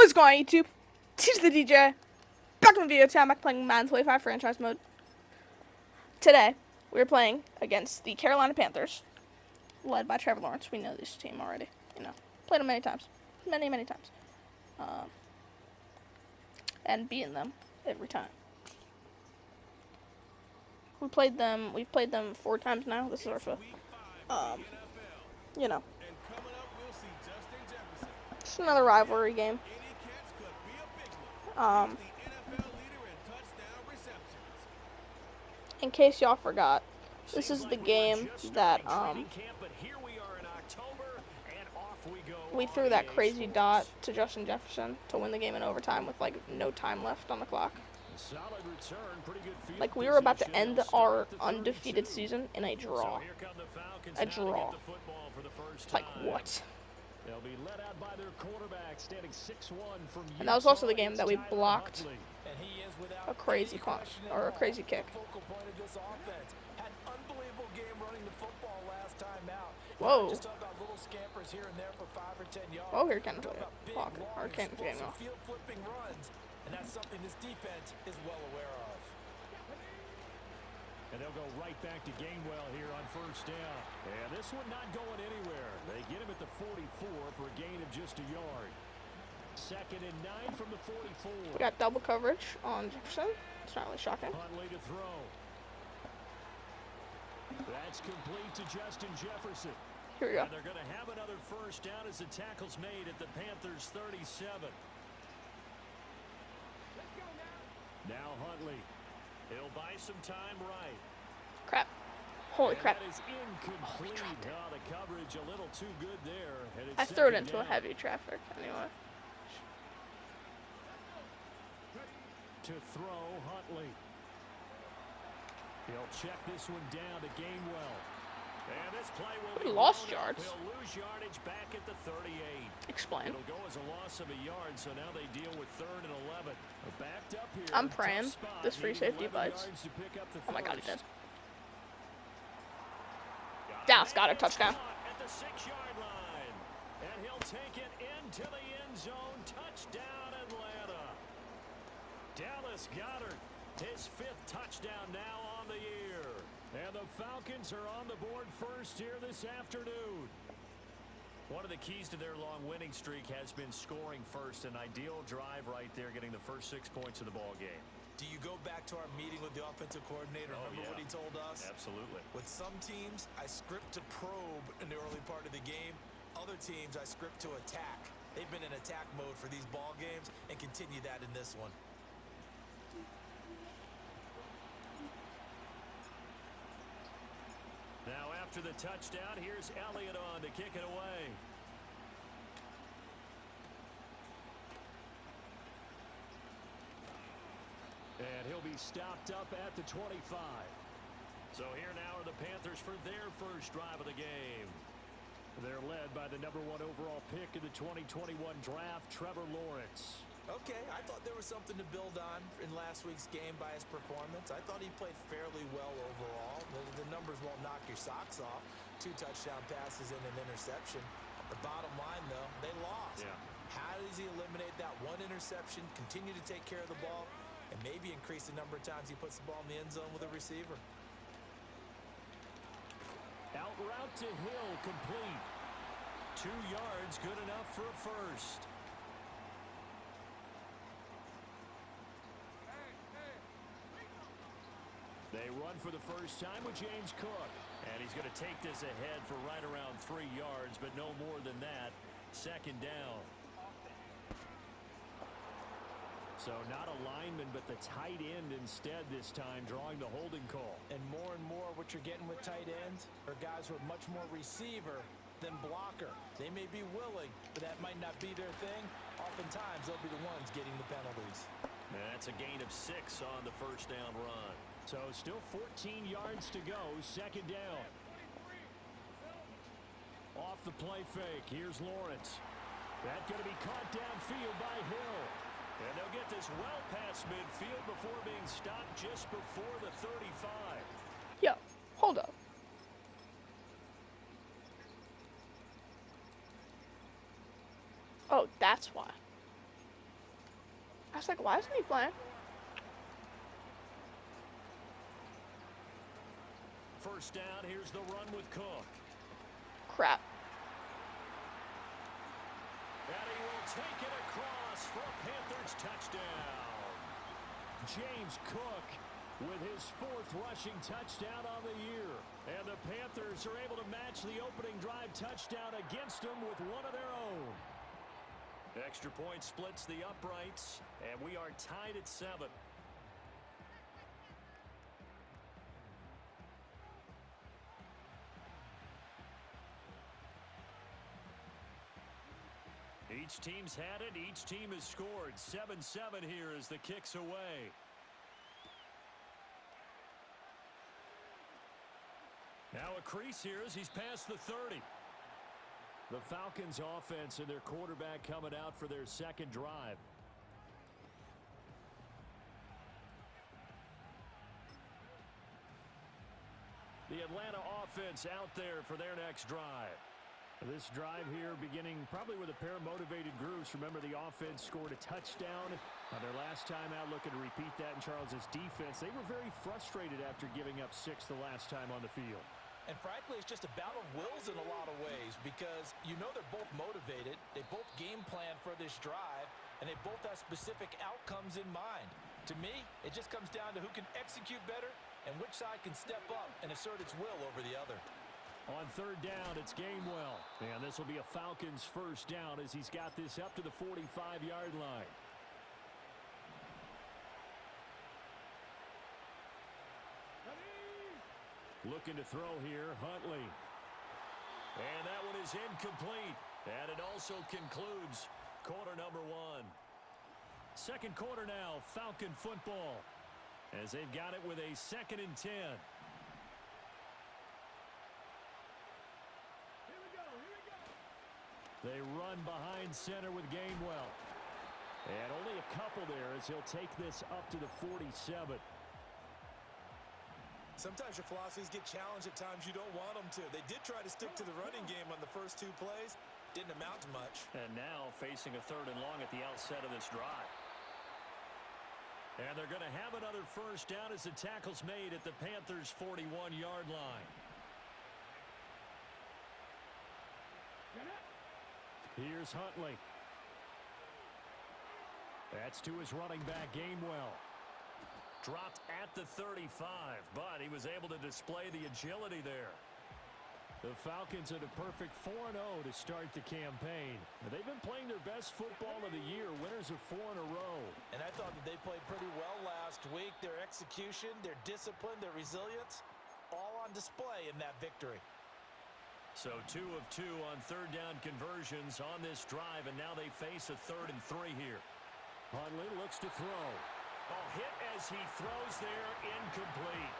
What's going on, YouTube? Teach the DJ. Back to my video time. Back playing Madden 25 franchise mode. Today, we're playing against the Carolina Panthers, led by Trevor Lawrence. We know this team already. Played them many times, many times, and beaten them every time. We've played them 4 times now. This is our fifth. You know, it's another rivalry game. In case y'all forgot, this is the game that we threw that crazy dot to Justin Jefferson to win the game in overtime with like no time left on the clock. Like we were about to end our undefeated season in a draw. A draw. Like what? And that was also the game that we blocked a crazy punt or a crazy kick. Whoa. Oh, here Kenneth clock or Kenneth getting off. And that's something this defense is well aware of. And they'll go right back to Gainwell here on first down. And this one not going anywhere. They get him at the 44 for a gain of just a yard. 2nd and 9 from the 44. We got double coverage on Jefferson. It's not really shocking. Huntley to throw. That's complete to Justin Jefferson. Here we go. And they're going to have another first down as the tackle's made at the Panthers' 37. Now Huntley. He'll buy some time right. Crap. Holy crap. That is incomplete. The coverage a little too good there. I threw it into a heavy traffic anyway. To throw Huntley. He'll check this one down to Gainwell. And this play will be lost yards. He'll lose yardage back at the 38. Explain. It'll go as a loss of a yard, so now they deal with 3rd and 11. Backed up here. I'm praying this free safety bites. Oh my god, he did. Dallas got a touchdown. At the 6-yard line. And he'll take it into the end zone. Touchdown, Atlanta. Dallas Goedert, his 5th touchdown now on the year. And the Falcons are on the board first here this afternoon. One of the keys to their long winning streak has been scoring first. An ideal drive right there, getting the first 6 points of the ball game. Do you go back to our meeting with the offensive coordinator? Remember what he told us? Absolutely. With some teams, I script to probe in the early part of the game. Other teams, I script to attack. They've been in attack mode for these ball games and continue that in this one. Now after the touchdown, here's Elliott on to kick it away. And he'll be stopped up at the 25. So here now are the Panthers for their first drive of the game. They're led by the #1 overall pick in the 2021 draft, Trevor Lawrence. Okay, I thought there was something to build on in last week's game by his performance. I thought he played fairly well overall. The numbers won't knock your socks off. 2 touchdown passes and an interception. The bottom line, though, they lost. Yeah. How does he eliminate that one interception, continue to take care of the ball, and maybe increase the number of times he puts the ball in the end zone with a receiver? Out route to Hill, complete. 2 yards, good enough for a first. They run for the first time with James Cook. And he's going to take this ahead for right around 3 yards, but no more than that. 2nd down. So not a lineman, but the tight end instead this time, drawing the holding call. And more what you're getting with tight ends are guys who are much more receiver than blocker. They may be willing, but that might not be their thing. Oftentimes, they'll be the ones getting the penalties. And that's a gain of 6 on the first down run. So still 14 yards to go, 2nd down. Off the play fake, here's Lawrence. That's going to be caught downfield by Hill. And they'll get this well past midfield before being stopped just before the 35. Yo, hold up. Oh, that's why. I was like, why isn't he flying? First down, here's the run with Cook. Crap. And he will take it across for a Panthers touchdown. James Cook with his 4th rushing touchdown on the year. And the Panthers are able to match the opening drive touchdown against them with one of their own. Extra point splits the uprights, and we are tied at 7. Each team's had it. Each team has scored. 7-7 here as the kick's away. Now a crease here as he's past the 30. The Falcons offense and their quarterback coming out for their second drive. The Atlanta offense out there for their next drive. This drive here beginning probably with a pair of motivated groups. Remember, the offense scored a touchdown on their last time out, looking to repeat that in Charles's defense. They were very frustrated after giving up 6 the last time on the field. And frankly, it's just a battle of wills in a lot of ways because you know they're both motivated. They both game plan for this drive, and they both have specific outcomes in mind. To me, it just comes down to who can execute better and which side can step up and assert its will over the other. On third down, it's Gainwell. And this will be a Falcons first down as he's got this up to the 45-yard line. Looking to throw here, Huntley. And that one is incomplete. And it also concludes quarter number 1. Second quarter now, Falcon football, as they've got it with a 2nd and 10. They run behind center with Gainwell. And only a couple there as he'll take this up to the 47. Sometimes your philosophies get challenged at times you don't want them to. They did try to stick to the running game on the first 2 plays. Didn't amount to much. And now facing a 3rd and long at the outset of this drive. And they're going to have another first down as the tackle's made at the Panthers' 41-yard line. Here's Huntley. That's to his running back, Gainwell. Dropped at the 35, but he was able to display the agility there. The Falcons at a perfect 4-0 to start the campaign. They've been playing their best football of the year, winners of 4 in a row. And I thought that they played pretty well last week. Their execution, their discipline, their resilience, all on display in that victory. So 2 of 2 on third down conversions on this drive, and now they face a 3rd and 3 here. Huntley looks to throw. Oh, hit as he throws there, incomplete.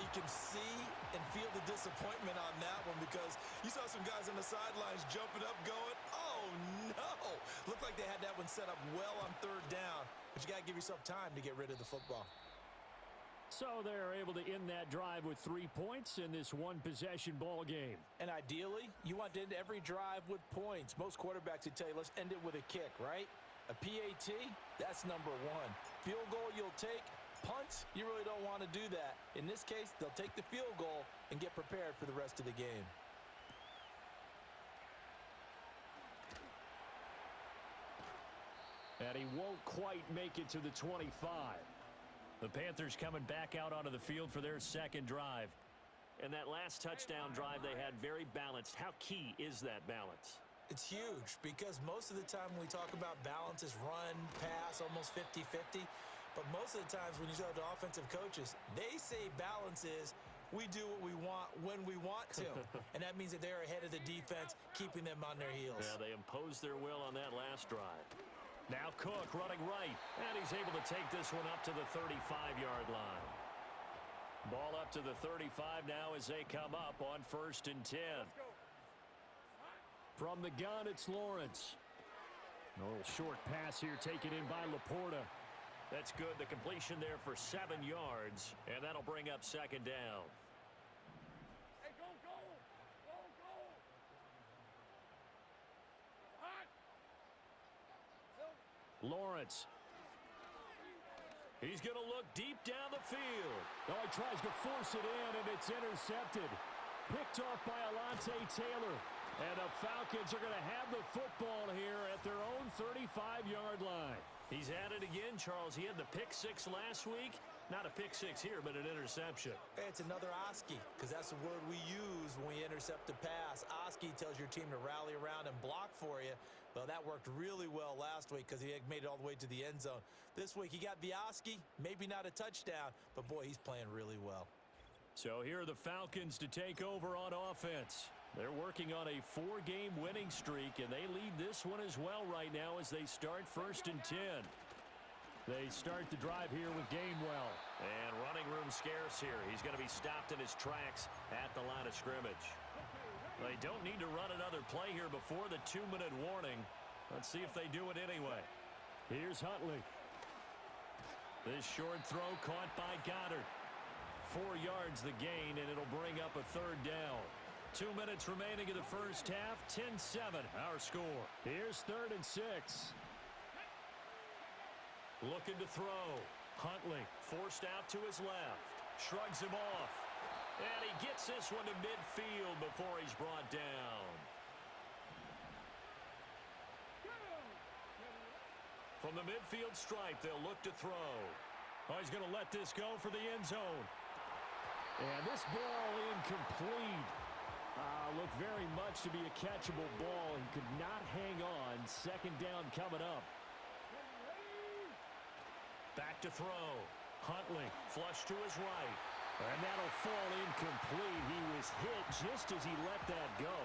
You can see and feel the disappointment on that one because you saw some guys on the sidelines jumping up going, oh no! Looked like they had that one set up well on third down, but you got to give yourself time to get rid of the football. So they're able to end that drive with 3 points in this one-possession ball game. And ideally, you want to end every drive with points. Most quarterbacks would tell you, let's end it with a kick, right? A PAT, that's number 1. Field goal you'll take. Punts, you really don't want to do that. In this case, they'll take the field goal and get prepared for the rest of the game. And he won't quite make it to the 25. The Panthers coming back out onto the field for their second drive. And that last touchdown drive they had very balanced. How key is that balance? It's huge because most of the time when we talk about balance is run, pass, almost 50-50. But most of the times when you talk to offensive coaches, they say balance is we do what we want when we want to. And that means that they're ahead of the defense, keeping them on their heels. Yeah, they imposed their will on that last drive. Now Cook running right, and he's able to take this one up to the 35-yard line. Ball up to the 35 now as they come up on 1st and 10. From the gun, it's Lawrence. A little short pass here taken in by Laporta. That's good. The completion there for 7 yards, and that'll bring up 2nd down. Hey, go, go! Go, go! Hot! Lawrence He's going to look deep down the field. Oh, he tries to force it in, and it's intercepted. Picked off by Alontae Taylor. And the Falcons are going to have the football here at their own 35-yard line. He's at it again, Charles. He had the pick six last week. Not a pick six here, but an interception. Hey, it's another Oski, because that's the word we use when we intercept a pass. Oski tells your team to rally around and block for you. Well, that worked really well last week because he had made it all the way to the end zone. This week, he got the Oski, maybe not a touchdown, but boy, he's playing really well. So here are the Falcons to take over on offense. They're working on a 4-game winning streak, and they lead this one as well right now as they start 1st and 10. They start the drive here with Gainwell. And running room scarce here. He's going to be stopped in his tracks at the line of scrimmage. They don't need to run another play here before the 2-minute warning. Let's see if they do it anyway. Here's Huntley. This short throw caught by Goddard. 4 yards the gain, and it'll bring up a 3rd down. 2 minutes remaining in the first half. 10-7 our score. Here's 3rd and 6. Looking to throw. Huntley forced out to his left. Shrugs him off. And he gets this one to midfield before he's brought down. From the midfield stripe, they'll look to throw. Oh, he's going to let this go for the end zone. And this ball incomplete. Looked very much to be a catchable ball. He could not hang on. 2nd down coming up. Back to throw. Huntley flush to his right. And that'll fall incomplete. He was hit just as he let that go.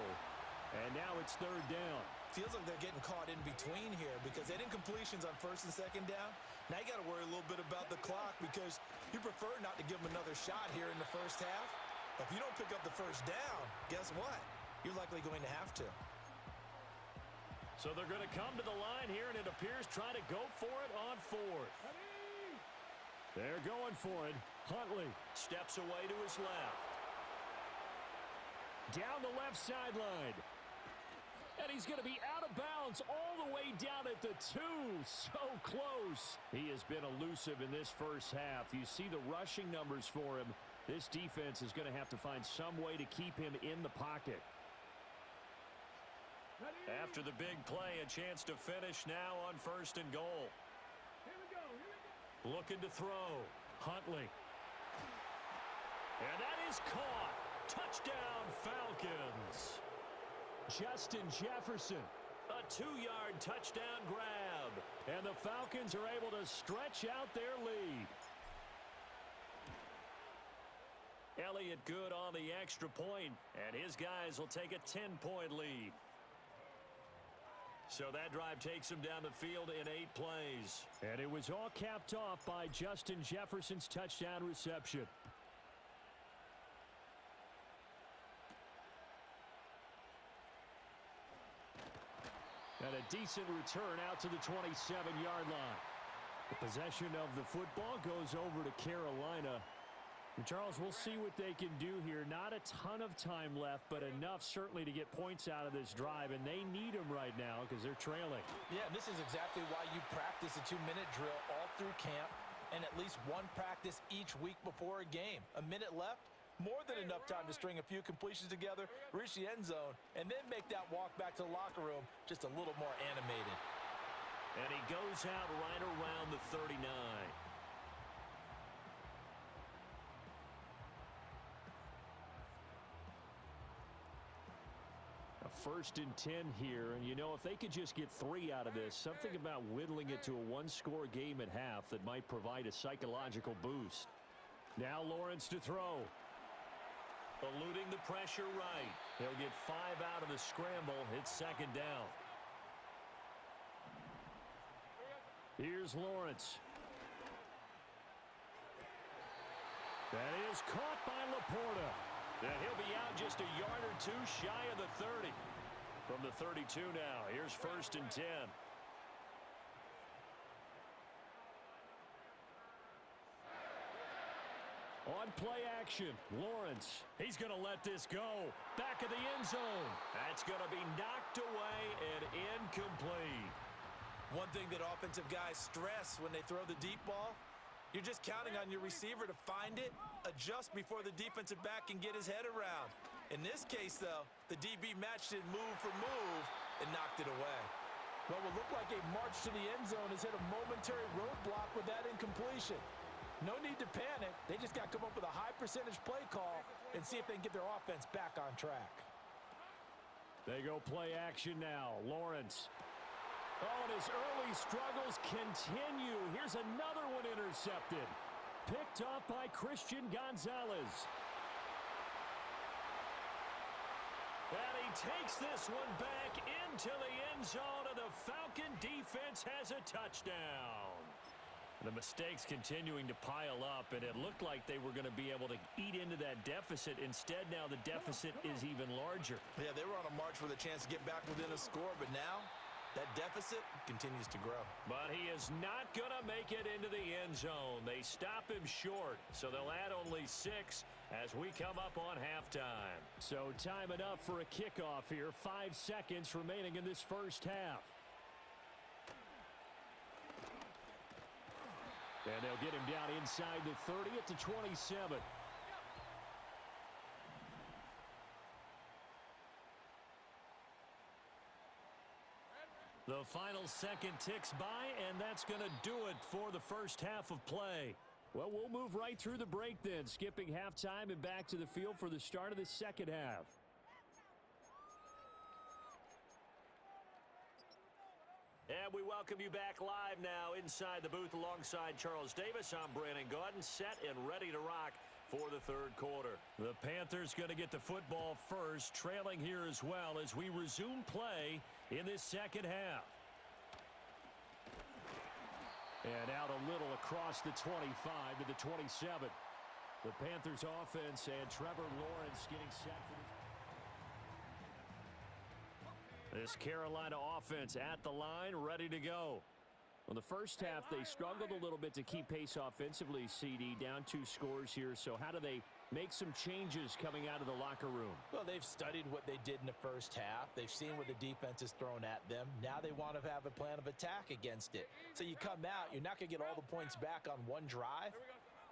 And now it's 3rd down. Feels like they're getting caught in between here because they had incompletions on 1st and 2nd down. Now you got to worry a little bit about the clock because you prefer not to give them another shot here in the first half. But if you don't pick up the 1st down, guess what? You're likely going to have to. So they're going to come to the line here, and it appears trying to go for it on 4th. They're going for it. Huntley steps away to his left. Down the left sideline. And he's going to be out of bounds all the way down at the 2. So close. He has been elusive in this first half. You see the rushing numbers for him. This defense is going to have to find some way to keep him in the pocket. After the big play, a chance to finish now on 1st and goal. Looking to throw. Huntley. And that is caught. Touchdown, Falcons. Justin Jefferson. A 2-yard touchdown grab. And the Falcons are able to stretch out their lead. Elliott good on the extra point, and his guys will take a 10-point lead. So that drive takes them down the field in 8 plays. And it was all capped off by Justin Jefferson's touchdown reception. And a decent return out to the 27-yard line. The possession of the football goes over to Carolina. And Charles, we'll see what they can do here. Not a ton of time left, but enough certainly to get points out of this drive. And they need them right now because they're trailing. Yeah, this is exactly why you practice a 2-minute drill all through camp and at least one practice each week before a game. A minute left, more than enough time to string a few completions together, reach the end zone, and then make that walk back to the locker room just a little more animated. And he goes out right around the 39. A 1st and 10 here, and you know, if they could just get 3 out of this, something about whittling it to a 1-score game at half that might provide a psychological boost. Now Lawrence to throw. Eluding the pressure right. He'll get 5 out of the scramble. It's 2nd down. Here's Lawrence. That is caught by Laporta. And he'll be out just a yard or 2 shy of the 30. From the 32 now, here's 1st and 10. On play action, Lawrence. He's going to let this go. Back of the end zone. That's going to be knocked away and incomplete. One thing that offensive guys stress when they throw the deep ball, You're just counting on your receiver to find it, adjust before the defensive back can get his head around. In this case, though, the DB matched it move for move and knocked it away. What will look like a march to the end zone has hit a momentary roadblock with that incompletion. No need to panic. They just got to come up with a high percentage play call and see if they can get their offense back on track. They go play action now. Lawrence. Oh, and his early struggles continue. Here's another one intercepted. Picked off by Christian Gonzalez. And he takes this one back into the end zone, and the Falcon defense has a touchdown. The mistakes continuing to pile up, and it looked like they were going to be able to eat into that deficit. Instead, now the deficit is even larger. Yeah, they were on a march with a chance to get back within a score, but now that deficit continues to grow. But he is not going to make it into the end zone. They stop him short, so they'll add only 6 as we come up on halftime. So time enough for a kickoff here. 5 seconds remaining in this first half. And they'll get him down inside the 30 at the 27. The final second ticks by, and that's going to do it for the first half of play. Well, we'll move right through the break then, skipping halftime and back to the field for the start of the second half. And we welcome you back live now inside the booth alongside Charles Davis. I'm Brandon Gaudin, set and ready to rock for the third quarter. The Panthers going to get the football first, trailing here as well as we resume play in this second half. And out a little across the 25 to the 27. The Panthers offense and Trevor Lawrence getting set for this Carolina offense at the line, ready to go. Well, the first half, they struggled a little bit to keep pace offensively, CD, down 2 scores here. So how do they make some changes coming out of the locker room? Well, they've studied what they did in the first half. They've seen what the defense has thrown at them. Now they want to have a plan of attack against it. So you come out, you're not going to get all the points back on one drive,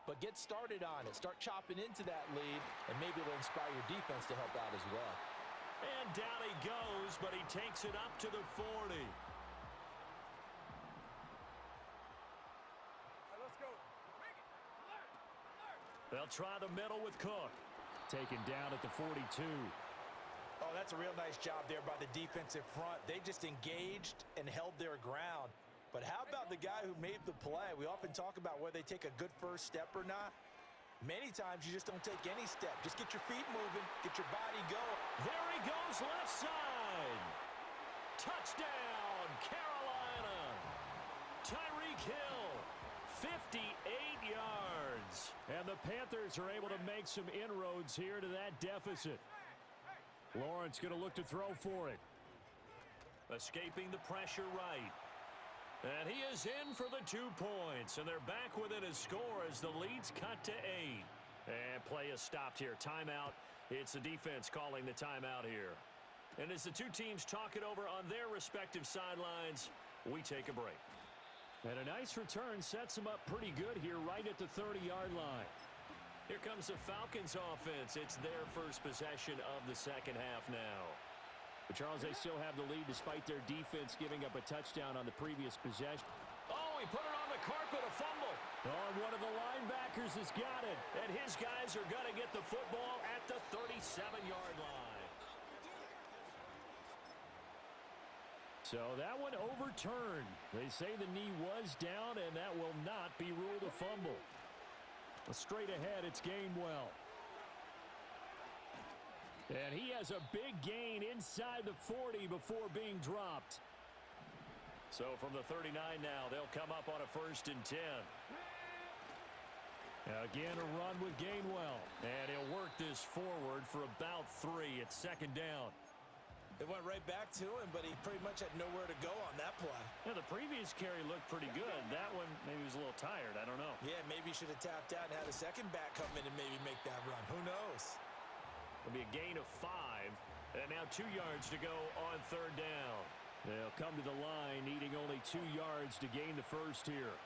but get started on it. Start chopping into that lead, and maybe it'll inspire your defense to help out as well. And down he goes, but he takes it up to the 40. Let's go. They'll try the middle with Cook. Taken down at the 42. Oh, that's a real nice job there by the defensive front. They just engaged and held their ground. But how about the guy who made the play? We often talk about whether they take a good first step or not. Many times you just don't take any step. Just get your feet moving, get your body going. There he goes, left side. Touchdown, Carolina. Tyreek Hill, 58 yards. And the Panthers are able to make some inroads here to that deficit. Lawrence going to look to throw for it. Escaping the pressure right. And he is in for the 2 points. And they're back within a score as the lead's cut to 8. And play is stopped here. Timeout. It's the defense calling the timeout here. And as the two teams talk it over on their respective sidelines, we take a break. And a nice return sets them up pretty good here right at the 30-yard line. Here comes the Falcons offense. It's their first possession of the second half now. But Charles, they still have the lead despite their defense giving up a touchdown on the previous possession. Oh, he put it on the carpet, a fumble. Oh, one of the linebackers has got it. And his guys are going to get the football at the 37-yard line. So that one overturned. They say the knee was down, and that will not be ruled a fumble. Straight ahead, it's Gainwell. And he has a big gain inside the 40 before being dropped. So from the 39 now, they'll come up on a 1st and 10. Again, a run with Gainwell. And he'll work this forward for about 3. It's 2nd down. It went right back to him, but he pretty much had nowhere to go on that play. Yeah, the previous carry looked pretty good. That one, maybe he was a little tired. I don't know. Yeah, maybe he should have tapped out and had a second back come in and maybe make that run. Who knows? It'll be a gain of 5. And now 2 yards to go on 3rd down. They'll come to the line needing only 2 yards to gain the first here.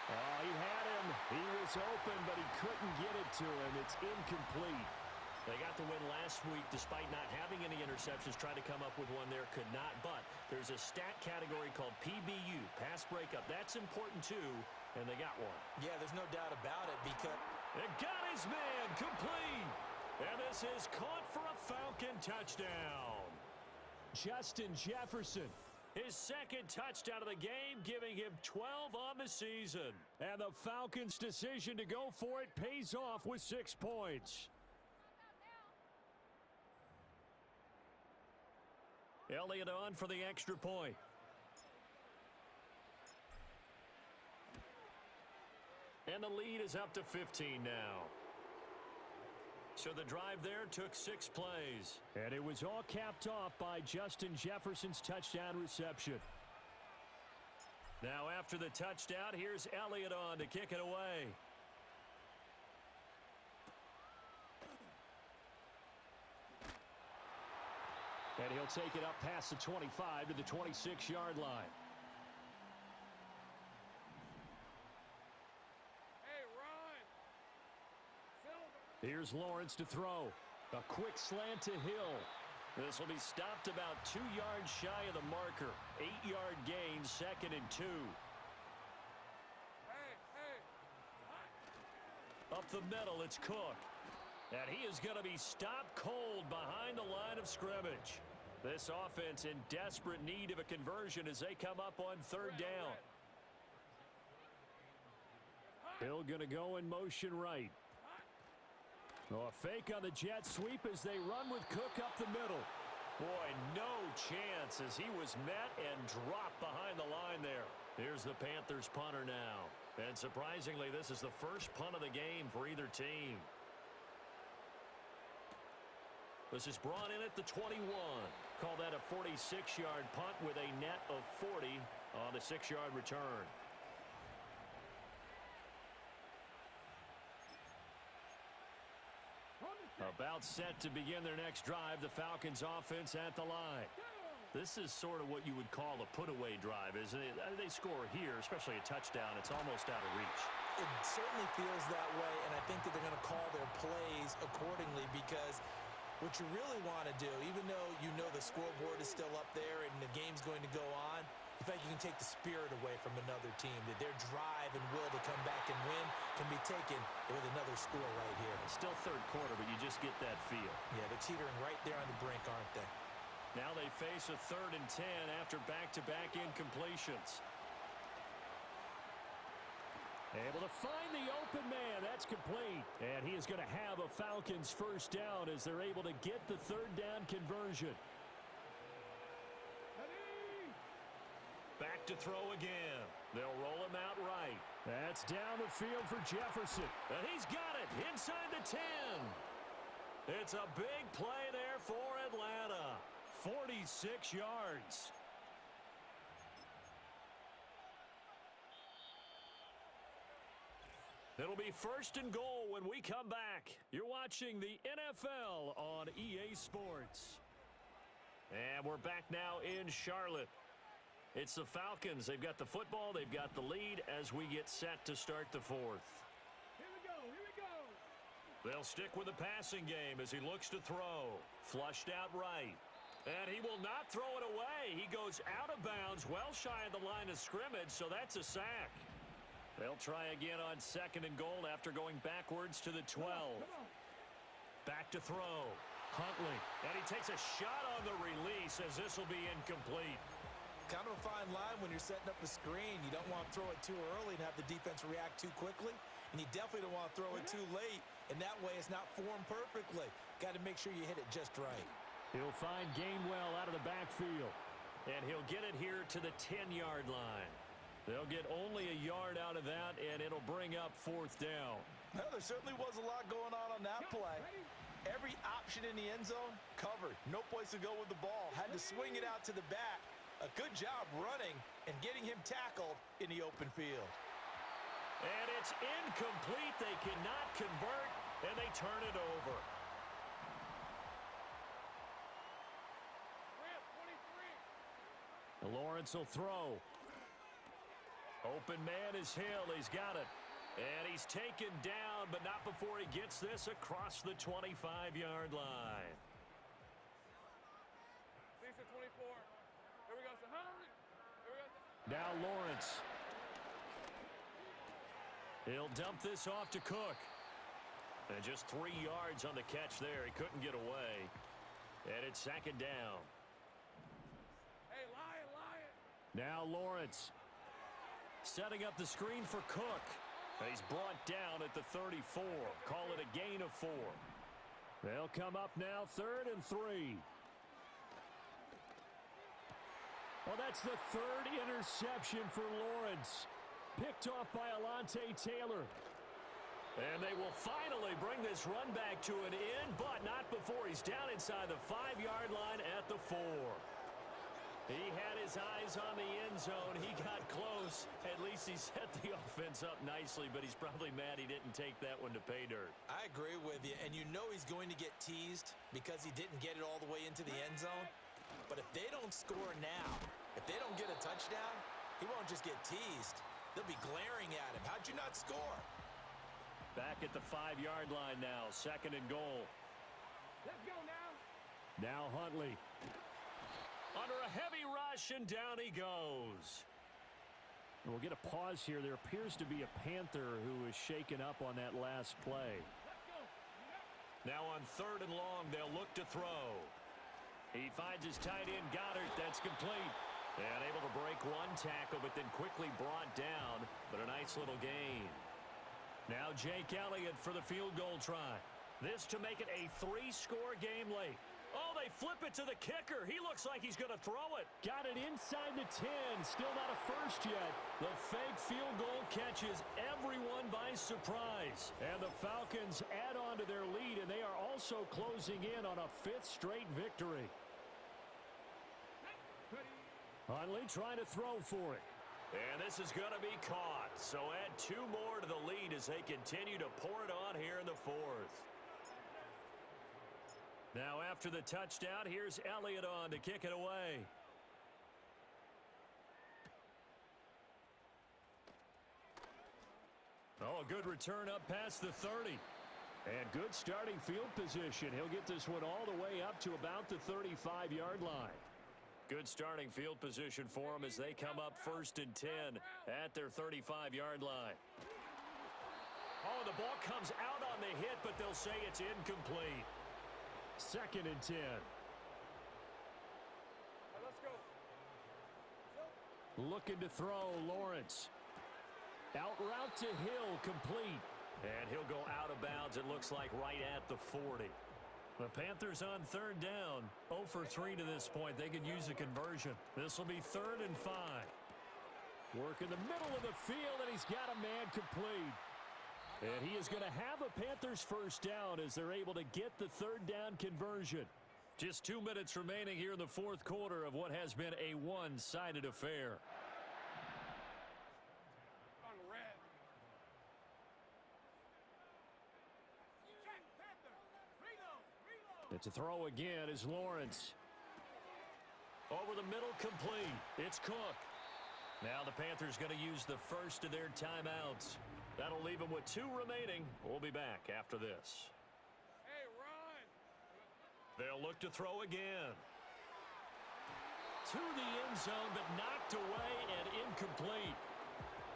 Oh, he had him. He was open, but he couldn't get it to him. It's incomplete. They got the win last week despite not having any interceptions. Tried to come up with one there, could not. But there's a stat category called PBU, pass breakup. That's important too, and they got one. Yeah, there's no doubt about it because It got his man complete. And this is caught for a Falcon touchdown. Justin Jefferson. His second touchdown of the game, giving him 12 on the season. And the Falcons' decision to go for it pays off with 6 points. Elliott on for the extra point. And the lead is up to 15 now. So the drive there took 6 plays. And it was all capped off by Justin Jefferson's touchdown reception. Now after the touchdown, here's Elliott on to kick it away. And he'll take it up past the 25 to the 26-yard line. Hey, run! Silver! Here's Lawrence to throw. A quick slant to Hill. This will be stopped about 2 yards shy of the marker. 8-yard gain, 2nd and 2. Hey, hey! Up the middle, it's Cook. And he is going to be stopped cold behind the line of scrimmage. This offense in desperate need of a conversion as they come up on 3rd down. Hill going to go in motion right. Oh, a fake on the jet sweep as they run with Cook up the middle. Boy, no chance as he was met and dropped behind the line there. Here's the Panthers punter now. And surprisingly, this is the first punt of the game for either team. This is brought in at the 21. Call that a 46-yard punt with a net of 40 on the 6-yard return. About set to begin their next drive, the Falcons offense at the line. This is sort of what you would call a put-away drive, isn't it? They score here, especially a touchdown. It's almost out of reach. it certainly feels that way, and I think that they're going to call their plays accordingly because what you really want to do, even though you know the scoreboard is still up there and the game's going to go on, in fact, you can take the spirit away from another team, that their drive and will to come back and win can be taken with another score right here. Still third quarter, but you just get that feel. Yeah, they're teetering right there on the brink, aren't they? Now they face a 3rd and 10 after back-to-back incompletions. Able to find the open man. That's complete. And he is going to have a Falcons first down as they're able to get the 3rd down conversion. Back to throw again. They'll roll him out right. That's down the field for Jefferson. And he's got it inside the 10. It's a big play there for Atlanta. 46 yards. It'll be 1st and goal when we come back. You're watching the NFL on EA Sports. And we're back now in Charlotte. It's the Falcons. They've got the football. They've got the lead as we get set to start the 4th. Here we go, here we go. They'll stick with the passing game as he looks to throw. Flushed out right. And he will not throw it away. He goes out of bounds, well shy of the line of scrimmage, so that's a sack. They'll try again on 2nd and goal after going backwards to the 12. Back to throw. Huntley. And he takes a shot on the release as this will be incomplete. Kind of a fine line when you're setting up the screen. You don't want to throw it too early and have the defense react too quickly. And you definitely don't want to throw it too late. And that way it's not formed perfectly. Got to make sure you hit it just right. He'll find Gainwell out of the backfield. And he'll get it here to the 10-yard line. They'll get only a yard out of that, and it'll bring up 4th down. Well, there certainly was a lot going on that play. Every option in the end zone covered. No place to go with the ball. Had to swing it out to the back. A good job running and getting him tackled in the open field. And it's incomplete. They cannot convert, and they turn it over. Grant, 23. Lawrence will throw. Open man is Hill. He's got it. And he's taken down, but not before he gets this across the 25-yard line. Lisa 24. Here we go, Sahari. Here we go. Now Lawrence. He'll dump this off to Cook. And just 3 yards on the catch there. He couldn't get away. And it's second down. Hey, Lion. Now Lawrence. Setting up the screen for Cook. And he's brought down at the 34. Call it a gain of 4. They'll come up now 3rd and 3. Well, that's the 3rd interception for Lawrence. Picked off by Alontae Taylor. And they will finally bring this run back to an end, but not before he's down inside the 5-yard line at the 4. He had his eyes on the end zone. He got close. At least he set the offense up nicely, but he's probably mad he didn't take that one to pay dirt. I agree with you, and you know he's going to get teased because he didn't get it all the way into the end zone. But if they don't score now, if they don't get a touchdown, he won't just get teased. They'll be glaring at him. How'd you not score? Back at the 5-yard line now, 2nd and goal. Let's go now. Now Huntley. Under a heavy rush, and down he goes. We'll get a pause here. There appears to be a Panther who is shaken up on that last play. Now on 3rd and long, they'll look to throw. He finds his tight end, Goddard. That's complete. And able to break one tackle, but then quickly brought down. But a nice little gain. Now Jake Elliott for the field goal try. This to make it a 3-score game late. Oh, they flip it to the kicker. He looks like he's going to throw it. Got it inside the 10. Still not a first yet. The fake field goal catches everyone by surprise. And the Falcons add on to their lead, and they are also closing in on a 5th straight victory. Huntley trying to throw for it. And this is going to be caught. So add 2 more to the lead as they continue to pour it on here in the 4th. Now after the touchdown, here's Elliott on to kick it away. Oh, a good return up past the 30. And good starting field position. He'll get this one all the way up to about the 35-yard line. Good starting field position for them as they come up 1st and 10 at their 35-yard line. Oh, the ball comes out on the hit, but they'll say it's incomplete. 2nd and 10. Let's go. Looking to throw, Lawrence. Out route to Hill, complete. And he'll go out of bounds, it looks like, right at the 40. The Panthers on 3rd down. 0 for 3 to this point. They could use a conversion. This will be 3rd and 5. Work in the middle of the field, and he's got a man complete. And he is going to have a Panthers first down as they're able to get the 3rd down conversion. Just 2 minutes remaining here in the 4th quarter of what has been a one-sided affair. On red. It's a throw again is Lawrence. Over the middle, complete. It's Cook. Now the Panthers going to use the first of their timeouts. That'll leave them with 2 remaining. We'll be back after this. Hey, run. They'll look to throw again. To the end zone, but knocked away and incomplete.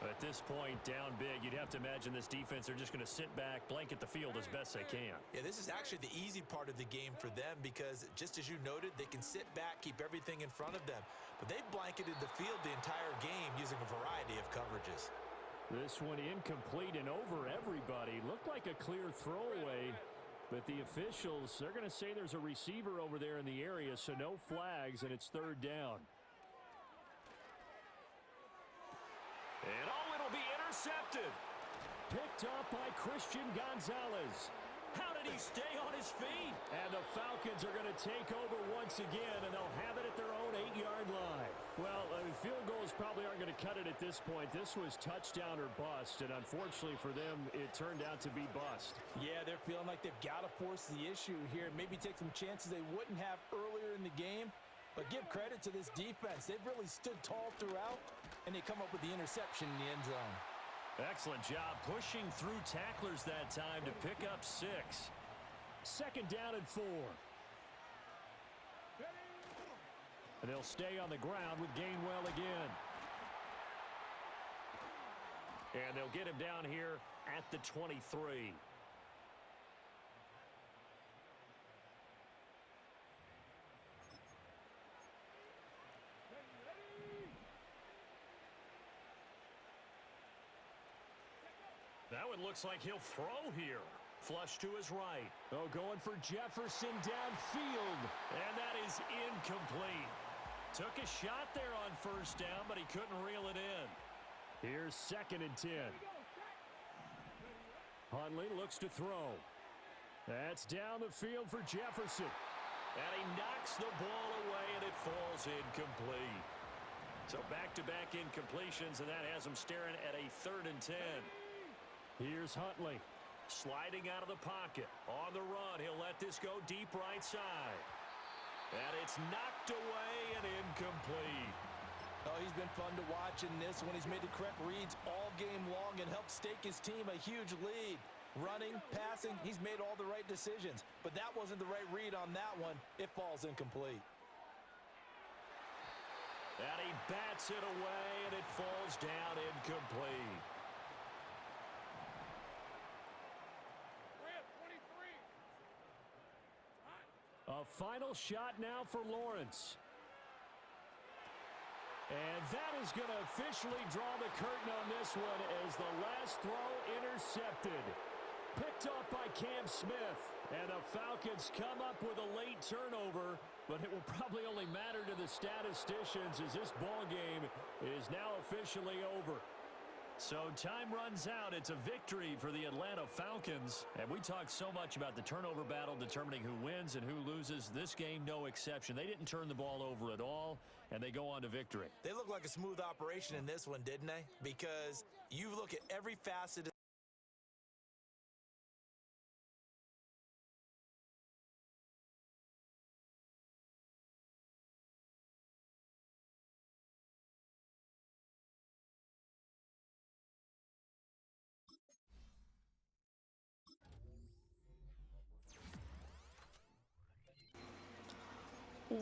At this point, down big, you'd have to imagine this defense, they're just going to sit back, blanket the field as best they can. Yeah, this is actually the easy part of the game for them because, just as you noted, they can sit back, keep everything in front of them. But they've blanketed the field the entire game using a variety of coverages. This one incomplete and over everybody. Looked like a clear throwaway, but the officials, they're going to say there's a receiver over there in the area, so no flags, and it's 3rd down. And it'll be intercepted. Picked up by Christian Gonzalez. How did he stay on his feet? And the Falcons are going to take over once again, and they'll have it at their own 8-yard line. Well, field goals probably aren't going to cut it at this point. This was touchdown or bust, and unfortunately for them, it turned out to be bust. Yeah, they're feeling like they've got to force the issue here. Maybe take some chances they wouldn't have earlier in the game. But give credit to this defense. They've really stood tall throughout. And they come up with the interception in the end zone. Excellent job pushing through tacklers that time to pick up 6. 2nd down and 4. And they'll stay on the ground with Gainwell again. And they'll get him down here at the 23. Now it looks like he'll throw here. Flush to his right. Oh, going for Jefferson downfield. And that is incomplete. Took a shot there on 1st down, but he couldn't reel it in. Here's 2nd and 10. Huntley looks to throw. That's down the field for Jefferson. And he knocks the ball away, and it falls incomplete. So back-to-back incompletions, and that has him staring at a 3rd and 10. Here's Huntley. Sliding out of the pocket. On the run, he'll let this go deep right side. And it's knocked away and incomplete. Oh, he's been fun to watch in this when he's made the correct reads all game long and helped stake his team a huge lead. Running, passing, he's made all the right decisions. But that wasn't the right read on that one. It falls incomplete. And he bats it away, and it falls down incomplete. A final shot now for Lawrence. And that is going to officially draw the curtain on this one as the last throw intercepted. Picked off by Cam Smith. And the Falcons come up with a late turnover, but it will probably only matter to the statisticians as this ball game is now officially over. So time runs out. It's a victory for the Atlanta Falcons. And we talked so much about the turnover battle determining who wins and who loses. This game, no exception. They didn't turn the ball over at all, and they go on to victory. They look like a smooth operation in this one, didn't they? Because you look at every facet of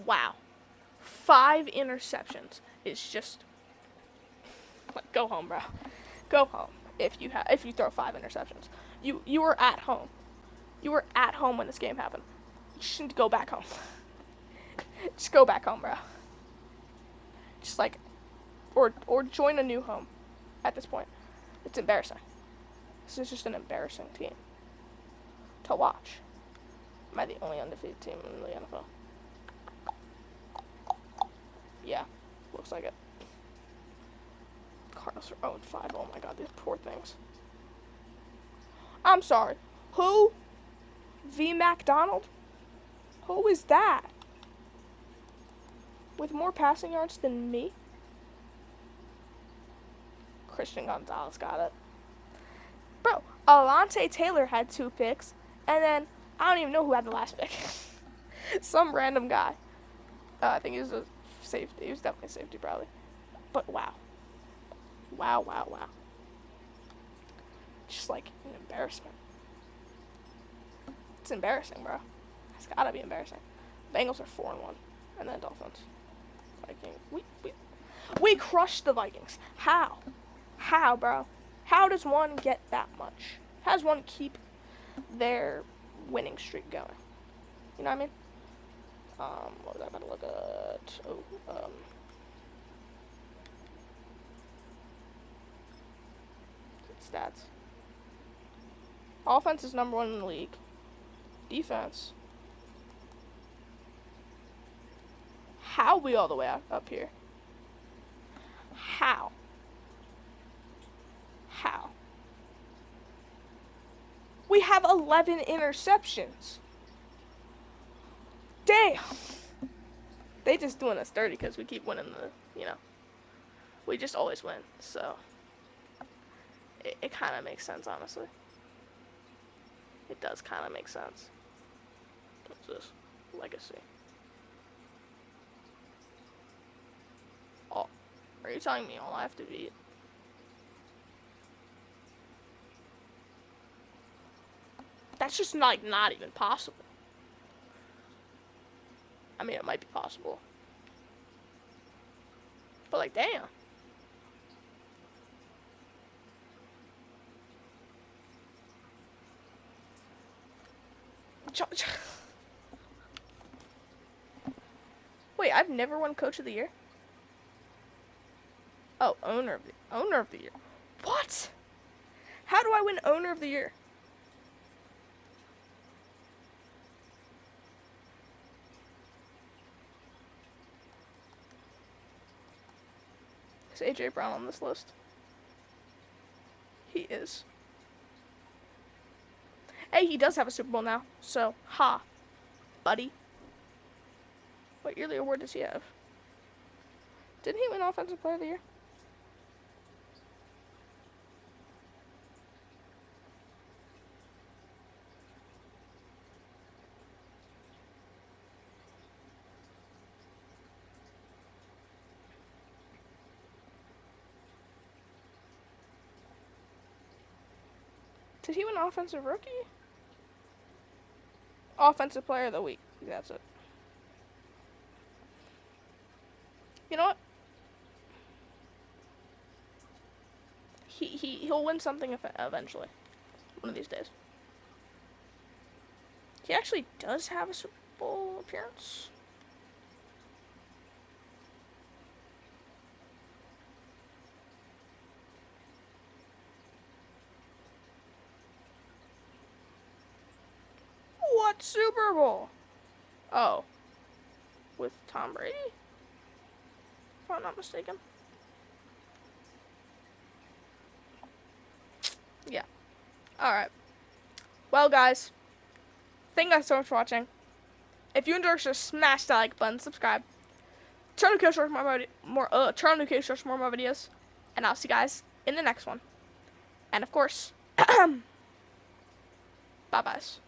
Wow. 5 interceptions. It's just like, go home, bro. Go home. If you throw 5 interceptions. You were at home. You were at home when this game happened. You shouldn't go back home. Just go back home, bro. Just like or join a new home at this point. It's embarrassing. This is just an embarrassing team to watch. Am I the only undefeated team in the NFL? Yeah, looks like it. Cardinals are 0-5. Oh my god, these poor things. I'm sorry. Who? V. McDonald? Who is that? With more passing yards than me? Christian Gonzalez got it. Bro, Alontae Taylor had 2 picks, and then I don't even know who had the last pick. Some random guy. I think he was a safety. He was definitely a safety, probably. But wow. Wow, wow, wow. Just like an embarrassment. It's embarrassing, bro. It's gotta be embarrassing. Bengals are 4-1, and then Dolphins. Vikings. We crushed the Vikings. How? How, bro? How does one get that much? How does one keep their winning streak going? You know what I mean? What was I about to look at? Oh, stats. Offense is number 1 in the league. Defense. How are we all the way up here? How? How? We have 11 interceptions. Damn. They just doing us dirty because we keep winning we just always win. So it kind of makes sense, honestly. It does kind of make sense. What's this? Legacy. Oh, Are you telling me all I have to beat? That's just not even possible. I mean, it might be possible. But like, damn. Wait, I've never won Coach of the Year? Oh, owner of the year. What? How do I win owner of the year? Is AJ Brown on this list? He is. Hey, he does have a Super Bowl now. So, ha, buddy. What yearly award does he have? Didn't he win Offensive Player of the Year? Did he win Offensive Rookie? Offensive Player of the Week. That's it. You know what? He'll win something eventually. One of these days. He actually does have a Super Bowl appearance. What Super Bowl? Oh. With Tom Brady? If I'm not mistaken. Yeah. Alright. Well, guys. Thank you guys so much for watching. If you enjoyed, just smash that like button, subscribe. Turn on notifications for more videos. And I'll see you guys in the next one. And of course, bye-byes.